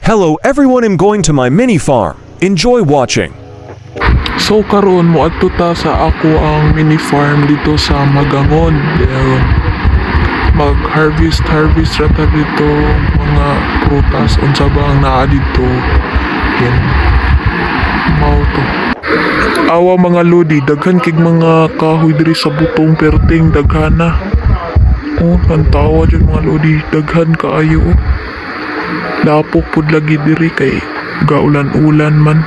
Hello everyone, I'm going to my mini farm. Enjoy watching. So karon mo adto ta sa ako ang mini farm dito sa Magangon. Dayon mag-harvest rata dito mga prutas unsa ba ang naa dito. Yan. Mao to. Awa mga lodi, daghan kig mga kahoy diri sa butong perting daghana. Oh, kantawa dyan mga lodi, daghan kaayo. Oh. Lapok pud lagi diri kay gaulan-ulan man.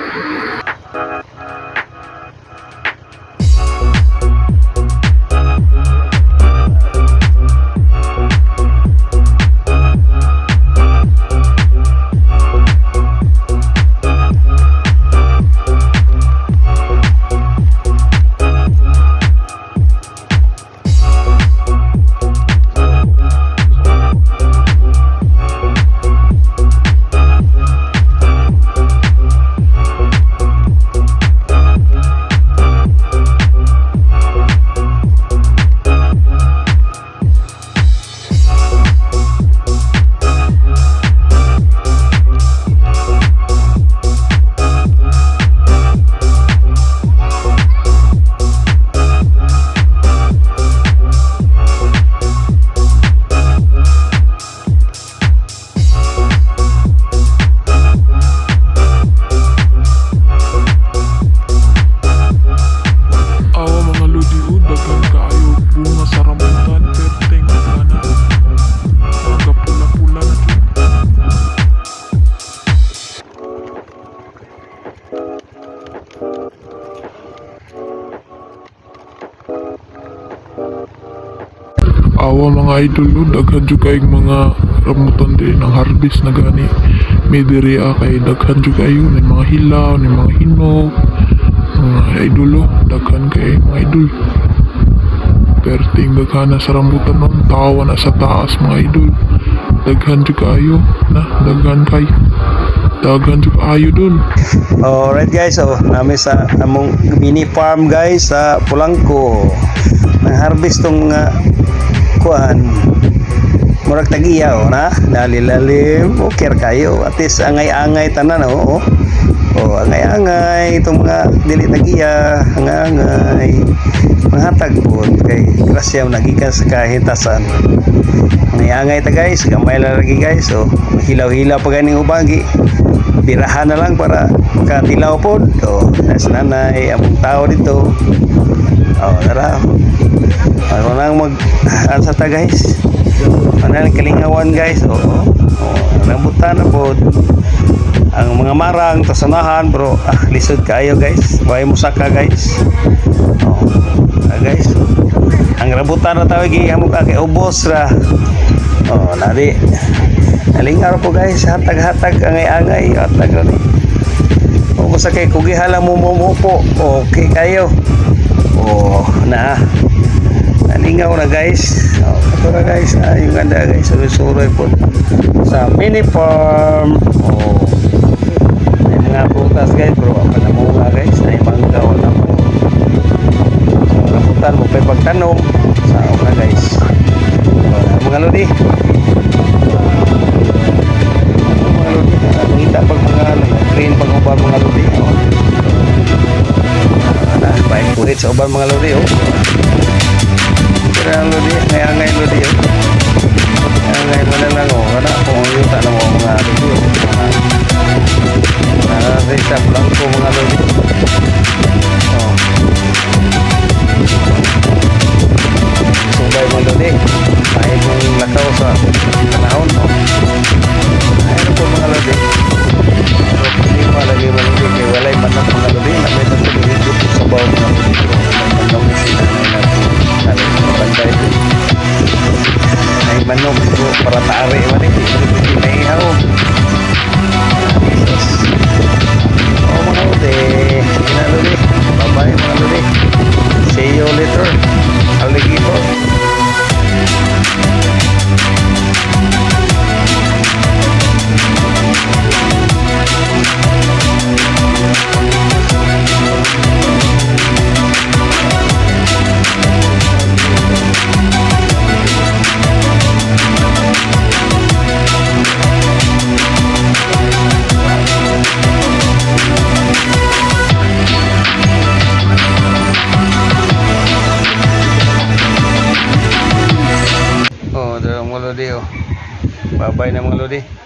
Awa mga idol, daghan jud kay mga rambutan din ang harvest na gani. May diri kay daghan jud kayo ni mga hilaw, ni mga hinog. Mga idol, daghan kay mga idol. Perting daghan na sa rambutan nun, tawa na sa taas mga idol. Daghan jud kayo na, daghan kayo. Daghan jud kayo dun. Alright guys, nami sa among mini farm guys sa Pulangko. Nang harvest tong kuan murag tagiya na dalilalim okay kayo at least angay-angay tanan angay-angay itong mga dili tagiya angay manghatag po kay grasya nagikan sa kahitasan angay-angay ta guys gamay lang lagi guys hilaw-hilaw pa ganing ubagi pirahan na lang para makatilaw po nasa nanay among tao dito tara ano lang mag-ansa ta guys ano lang kalingawan guys rambutan na po ang mga marang tasanahan bro lisod kayo guys buhay mo saka guys guys ang rambutan na tawag ihamok kay ubos ra nari nalingar po guys hatag-hatag angay-angay hatag rin kung sa kay kugihala mo po okay kayo nalingaw na guys ito na guys yung ganda guys suroy po sa mini farm may mga prutas guys bro apa na mga guys ay mangga wala mo rambutan mo pa pagtanom sa una guys mga lodi nakita pag mga green pag uban mga lodi baik kulit sa uban mga lodi pero ang lodi ngay-ngay lodi ngay mo na lang kada kung yuta na mo mga lodi sa Pulangko mga lodi subay mga lodi ay mong lakaw sa panahon ayun po mga lodi hindi pa lagi mga lodi kay walay manap mga lodi napay na tumigil sa bawah mga lodi manok sila na bantay ay manok para taari man hindi ihaw mga lodi oh. Bye-bye na mga lodi.